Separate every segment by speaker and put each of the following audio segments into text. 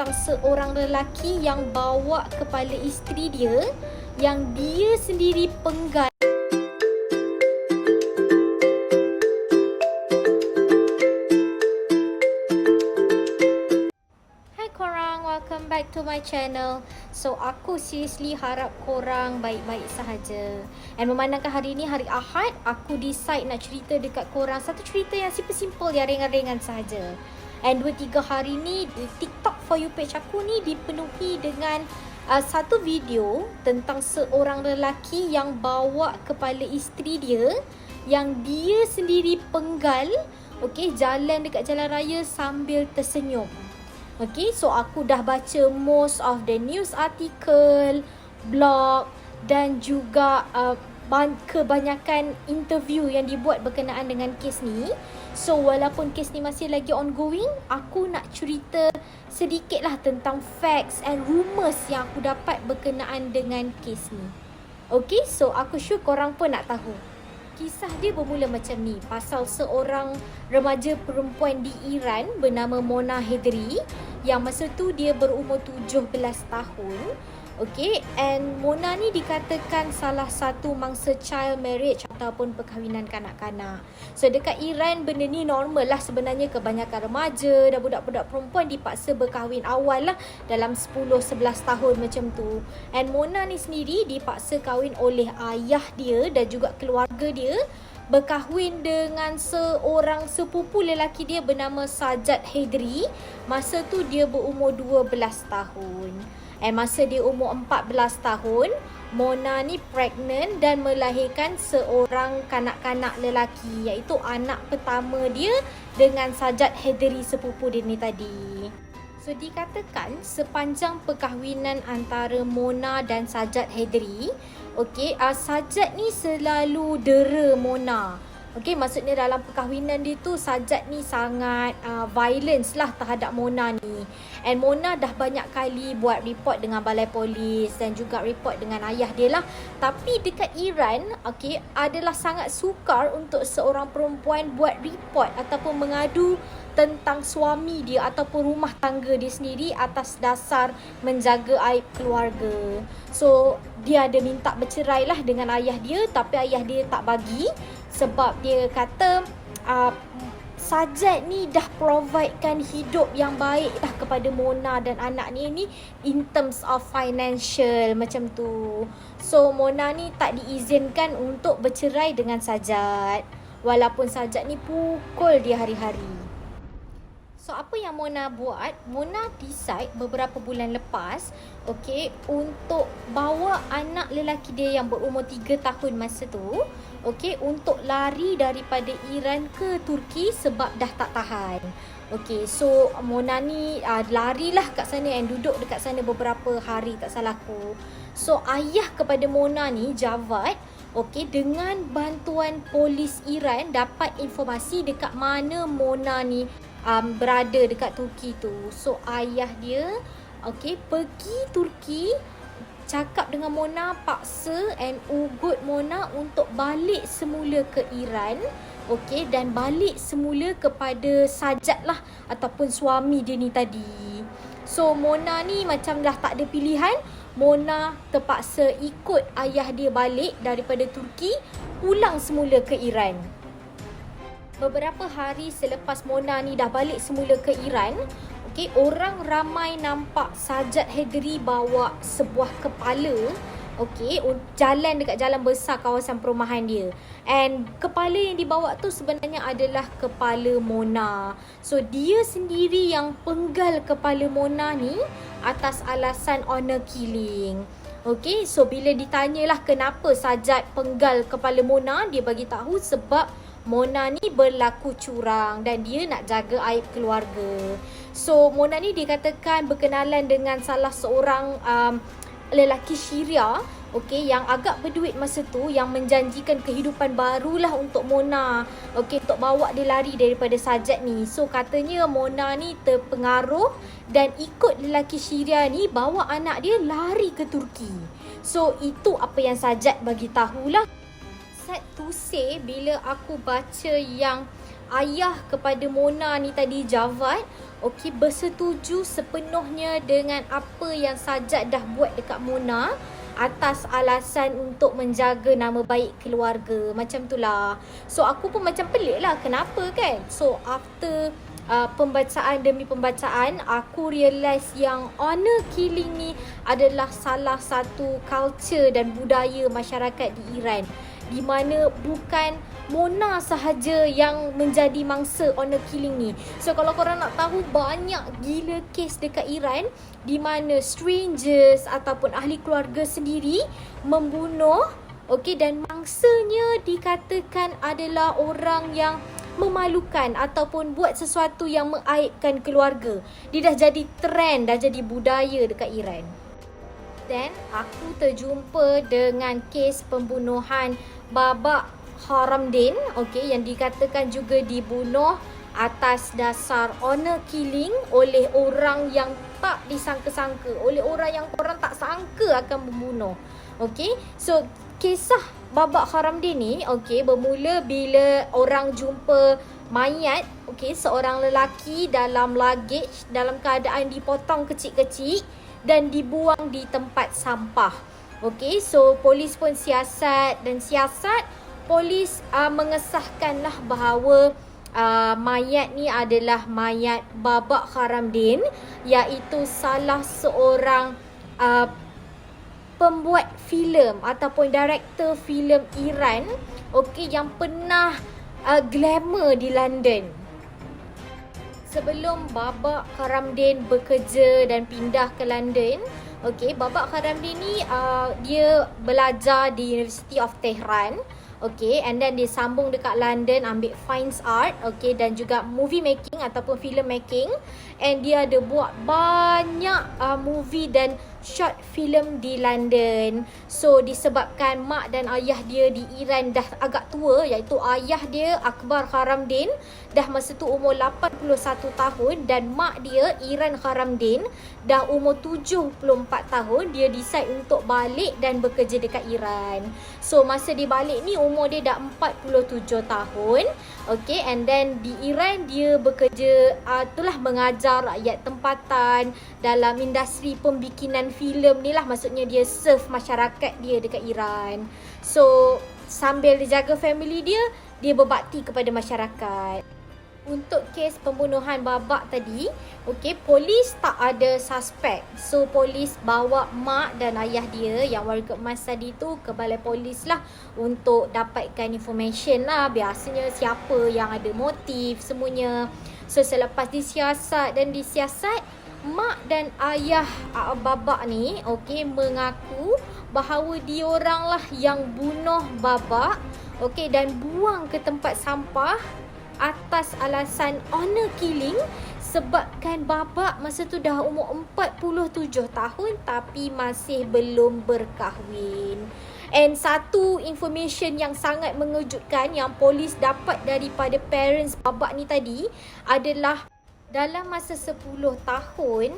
Speaker 1: tentang seorang lelaki yang bawa kepala isteri dia yang dia sendiri penggal. Hai korang, welcome back to my channel. So aku seriously harap korang baik-baik sahaja. And memandangkan hari ni hari Ahad, aku decide nak cerita dekat korang satu cerita yang simple-simple, yang ringan-ringan sahaja. And 2-3 hari ni di TikTok For You page aku ni dipenuhi dengan satu video tentang seorang lelaki yang bawa kepala isteri dia yang dia sendiri penggal, jalan dekat jalan raya sambil tersenyum. So aku dah baca most of the news article, blog dan juga kebanyakan interview yang dibuat berkenaan dengan kes ni. So walaupun kes ni masih lagi ongoing, aku nak cerita sedikit lah tentang facts and rumours yang aku dapat berkenaan dengan kes ni. So aku sure korang pun nak tahu. Kisah dia bermula macam ni, pasal seorang remaja perempuan di Iran bernama Mona Hedri yang masa tu dia berumur 17 tahun. And Mona ni dikatakan salah satu mangsa child marriage ataupun perkahwinan kanak-kanak. So dekat Iran benda ni normal lah sebenarnya. Kebanyakan remaja dan budak-budak perempuan dipaksa berkahwin awal lah, dalam 10-11 tahun macam tu. And Mona ni sendiri dipaksa kahwin oleh ayah dia dan juga keluarga dia, berkahwin dengan seorang sepupu lelaki dia bernama Sajjad Hedri. Masa tu dia berumur 12 tahun. And masa dia umur 14 tahun, Mona ni pregnant dan melahirkan seorang kanak-kanak lelaki, iaitu anak pertama dia dengan Sajjad Hedri sepupu dia ni tadi. So dikatakan sepanjang perkahwinan antara Mona dan Sajjad Hedri, Sajjad ni selalu dera Mona. Maksudnya dalam perkahwinan dia tu Sajjad ni sangat violence lah terhadap Mona ni. And Mona dah banyak kali buat report dengan balai polis dan juga report dengan ayah dia lah. Tapi dekat Iran, adalah sangat sukar untuk seorang perempuan buat report ataupun mengadu tentang suami dia ataupun rumah tangga dia sendiri atas dasar menjaga aib keluarga. So dia ada minta bercerai lah dengan ayah dia, tapi ayah dia tak bagi sebab dia kata Sajjad ni dah providekan hidup yang baik dah kepada Mona dan anak ni in terms of financial macam tu. So Mona ni tak diizinkan untuk bercerai dengan Sajjad, walaupun Sajjad ni pukul dia hari-hari. So apa yang Mona buat? Mona decide beberapa bulan lepas untuk bawa anak lelaki dia yang berumur 3 tahun masa tu untuk lari daripada Iran ke Turki sebab dah tak tahan. So Mona ni larilah kat sana dan duduk dekat sana beberapa hari tak salah aku. So ayah kepada Mona ni, Javad, dengan bantuan polis Iran dapat informasi dekat mana Mona ni berada dekat Turki tu. So ayah dia pergi Turki, cakap dengan Mona, paksa and ugut Mona untuk balik semula ke Iran, dan balik semula kepada Sajjad lah ataupun suami dia ni tadi. So Mona ni macam dah tak ada pilihan. Mona terpaksa ikut ayah dia balik daripada Turki, pulang semula ke Iran. Beberapa hari selepas Mona ni dah balik semula ke Iran, orang ramai nampak Sajjad Hedri bawa sebuah kepala, jalan dekat jalan besar kawasan perumahan dia. And kepala yang dibawa tu sebenarnya adalah kepala Mona. So dia sendiri yang penggal kepala Mona ni atas alasan honor killing. So bila ditanyalah kenapa Sajjad penggal kepala Mona, dia bagi tahu sebab Mona ni berlaku curang dan dia nak jaga aib keluarga. So Mona ni dikatakan berkenalan dengan salah seorang lelaki Syria yang agak berduit masa tu, yang menjanjikan kehidupan barulah untuk Mona, untuk bawa dia lari daripada Sajjad ni. So katanya Mona ni terpengaruh dan ikut lelaki Syria ni bawa anak dia lari ke Turki. So itu apa yang Sajjad bagi tahulah. Sad to say, bila aku baca yang ayah kepada Mona ni tadi, Javad, okey, bersetuju sepenuhnya dengan apa yang Sajat dah buat dekat Mona atas alasan untuk menjaga nama baik keluarga. Macam tu lah. So aku pun macam pelik lah, kenapa kan? So after pembacaan demi pembacaan, aku realise yang honor killing ni adalah salah satu culture dan budaya masyarakat di Iran, di mana bukan Mona sahaja yang menjadi mangsa honor killing ni. So kalau korang nak tahu, banyak gila kes dekat Iran di mana strangers ataupun ahli keluarga sendiri membunuh, okey, dan mangsanya dikatakan adalah orang yang memalukan ataupun buat sesuatu yang mengaibkan keluarga. Dia dah jadi trend, dah jadi budaya dekat Iran. Dan aku terjumpa dengan kes pembunuhan Baba Kharamdin, okey, yang dikatakan juga dibunuh atas dasar honor killing oleh orang yang tak disangka-sangka, oleh orang yang korang tak sangka akan membunuh. Okey, so kisah Baba Kharamdin ni, okey, bermula bila orang jumpa mayat, okey, seorang lelaki dalam luggage dalam keadaan dipotong kecil-kecil dan dibuang di tempat sampah. Okey, so polis pun siasat, polis mengesahkanlah bahawa mayat ni adalah mayat Baba Kharamdin, iaitu salah seorang pembuat filem ataupun director filem Iran, okey, yang pernah glamour di London. Sebelum Baba Kharamdin bekerja dan pindah ke London, okey, Baba Kharamdin ni dia belajar di University of Tehran. Okay, and then dia sambung dekat London ambil fine art, okay, dan juga movie making ataupun film making. And dia ada buat banyak movie dan short film di London. So disebabkan mak dan ayah dia di Iran dah agak tua, iaitu ayah dia Akbar Kharamdin dah masa tu umur 81 tahun dan mak dia Iran Kharamdin dah umur 74 tahun. Dia decide untuk balik dan bekerja dekat Iran. So masa dia balik ni umur dia dah 47 tahun. Okay, and then di Iran dia bekerja itulah mengajar rakyat tempatan dalam industri pembikinan filem ni lah. Maksudnya dia serve masyarakat dia dekat Iran. So sambil dia jaga family dia, dia berbakti kepada masyarakat. Untuk kes pembunuhan Baba tadi, okey, polis tak ada suspek. So polis bawa mak dan ayah dia yang warga emas tadi tu ke balai polis lah untuk dapatkan information lah. Biasanya siapa yang ada motif semuanya. So selepas disiasat, mak dan ayah Baba ni, okey, mengaku bahawa diorang lah yang bunuh Baba, okey, dan buang ke tempat sampah atas alasan honor killing, sebabkan Baba masa tu dah umur 47 tahun tapi masih belum berkahwin. And satu information yang sangat mengejutkan yang polis dapat daripada parents Baba ni tadi adalah dalam masa 10 tahun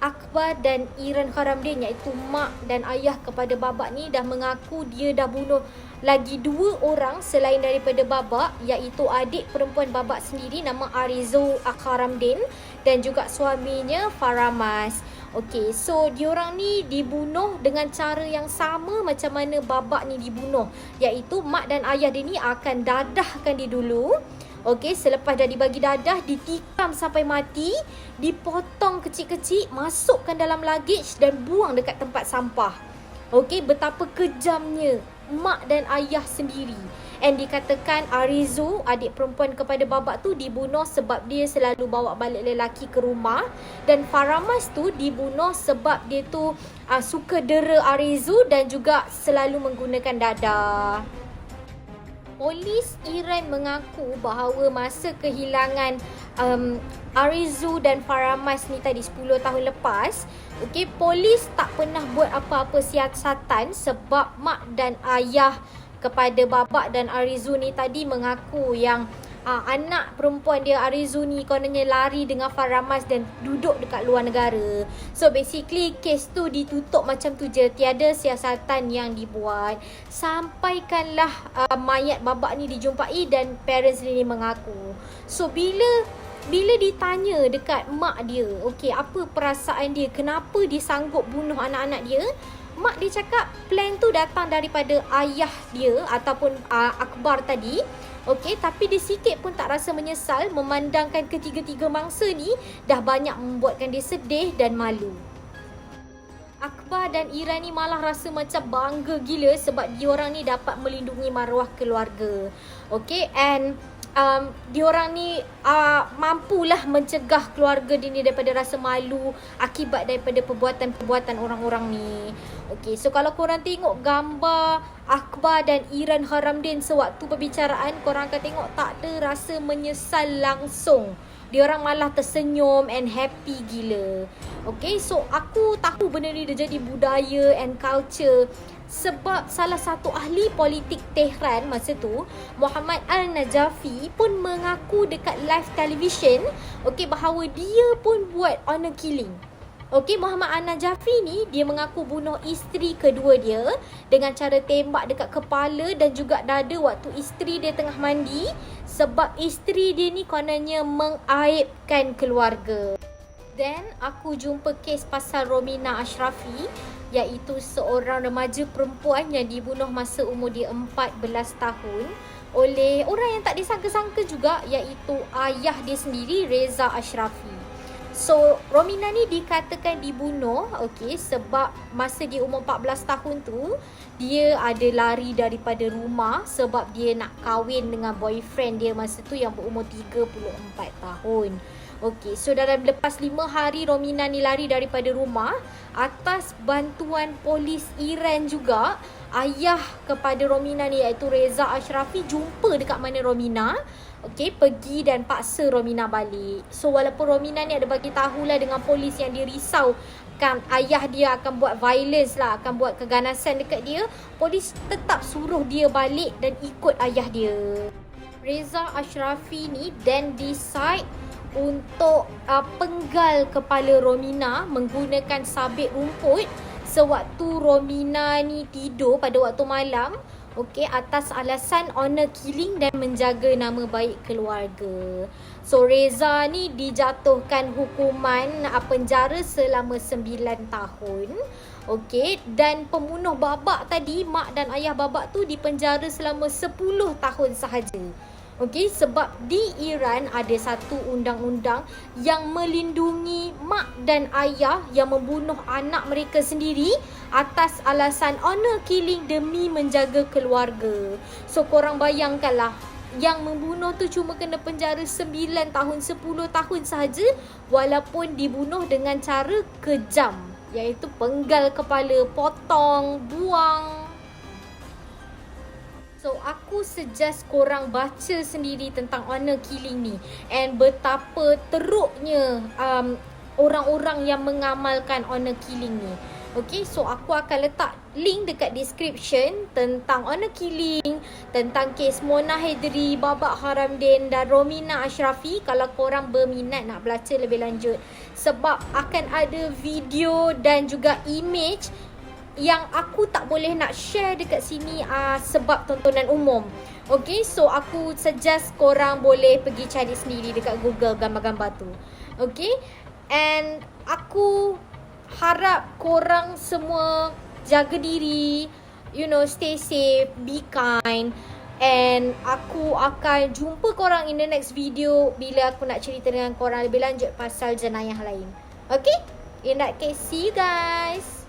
Speaker 1: Akbar dan Iran Kharamdin, iaitu mak dan ayah kepada Baba ni, dah mengaku dia dah bunuh lagi 2 orang selain daripada Baba, iaitu adik perempuan Baba sendiri nama Arizo Kharamdin dan juga suaminya Faramas. Okey, so diorang ni dibunuh dengan cara yang sama macam mana Baba ni dibunuh, iaitu mak dan ayah dia ni akan dadahkan dia dulu. Okey, selepas dah dibagi dadah, ditikam sampai mati, dipotong kecil-kecil, masukkan dalam luggage dan buang dekat tempat sampah. Okey, betapa kejamnya mak dan ayah sendiri. And dikatakan Arizo, adik perempuan kepada Baba tu, dibunuh sebab dia selalu bawa balik lelaki ke rumah. Dan Faramas tu dibunuh sebab dia tu suka dera Arizo dan juga selalu menggunakan dadah. Polis Iran mengaku bahawa masa kehilangan Arizo dan Faramas ni tadi 10 tahun lepas, okey, polis tak pernah buat apa-apa siasatan sebab mak dan ayah kepada Baba dan Arizo ni tadi mengaku yang anak perempuan dia Arizuni kononnya lari dengan Faramas dan duduk dekat luar negara. So basically kes tu ditutup macam tu je, tiada siasatan yang dibuat. Sampaikanlah mayat babak ni dijumpai dan parents dia ni mengaku. So bila ditanya dekat mak dia, okey, apa perasaan dia, kenapa dia sanggup bunuh anak-anak dia, mak dia cakap plan tu datang daripada ayah dia ataupun Akbar tadi. Okey, tapi dia sikit pun tak rasa menyesal memandangkan ketiga-tiga mangsa ni dah banyak membuatkan dia sedih dan malu. Akbar dan Iran ni malah rasa macam bangga gila sebab diorang ni dapat melindungi maruah keluarga. Okey, and diorang ni mampulah mencegah keluarga dia ni daripada rasa malu akibat daripada perbuatan-perbuatan orang-orang ni. Okey, so kalau korang tengok gambar Akbar dan Iran Haramdin sewaktu perbicaraan, korang akan tengok tak ada rasa menyesal langsung. Diorang malah tersenyum and happy gila. Okay, so aku tahu benda ni dia jadi budaya and culture sebab salah satu ahli politik Tehran masa tu, Muhammad Al-Najafi, pun mengaku dekat live television, okay, bahawa dia pun buat honor killing. Okey, Muhammad An-Najafi ni dia mengaku bunuh isteri kedua dia dengan cara tembak dekat kepala dan juga dada waktu isteri dia tengah mandi sebab isteri dia ni kononnya mengaibkan keluarga. Then aku jumpa kes pasal Romina Ashrafi, iaitu seorang remaja perempuan yang dibunuh masa umur dia 14 tahun oleh orang yang tak disangka-sangka juga, iaitu ayah dia sendiri, Reza Ashrafi. So, Romina ni dikatakan dibunuh, okay, sebab masa dia umur 14 tahun tu, dia ada lari daripada rumah sebab dia nak kahwin dengan boyfriend dia masa tu yang berumur 34 tahun. Okay, so dalam lepas 5 hari Romina ni lari daripada rumah, atas bantuan polis Iran juga, ayah kepada Romina ni iaitu Reza Ashrafi jumpa dekat mana Romina. Okay, pergi dan paksa Romina balik. So walaupun Romina ni ada bagi tahulah dengan polis yang dia risau kan ayah dia akan buat violence lah, akan buat keganasan dekat dia, polis tetap suruh dia balik dan ikut ayah dia. Reza Ashrafi ni then decide untuk penggal kepala Romina menggunakan sabit rumput sewaktu Romina ni tidur pada waktu malam. Okey, atas alasan honor killing dan menjaga nama baik keluarga. So Reza ni dijatuhkan hukuman penjara selama 9 tahun. Okey, dan pembunuh babak tadi, mak dan ayah babak tu dipenjara selama 10 tahun sahaja. Okey, sebab di Iran ada satu undang-undang yang melindungi mak dan ayah yang membunuh anak mereka sendiri atas alasan honor killing demi menjaga keluarga. So korang bayangkanlah, yang membunuh tu cuma kena penjara 9 tahun, 10 tahun sahaja walaupun dibunuh dengan cara kejam, iaitu penggal kepala, potong, buang. So aku suggest korang baca sendiri tentang honor killing ni and betapa teruknya orang-orang yang mengamalkan honor killing ni. Okay, so aku akan letak link dekat description tentang honor killing, tentang kes Mona Hydari, Babak Haramdin dan Romina Ashrafi kalau korang berminat nak baca lebih lanjut. Sebab akan ada video dan juga image yang aku tak boleh nak share dekat sini sebab tontonan umum. Okay, so aku suggest korang boleh pergi cari sendiri dekat Google gambar-gambar tu. Okay, and aku harap korang semua jaga diri, stay safe, be kind. And aku akan jumpa korang in the next video bila aku nak cerita dengan korang lebih lanjut pasal jenayah lain. Okay, in that case, see you guys.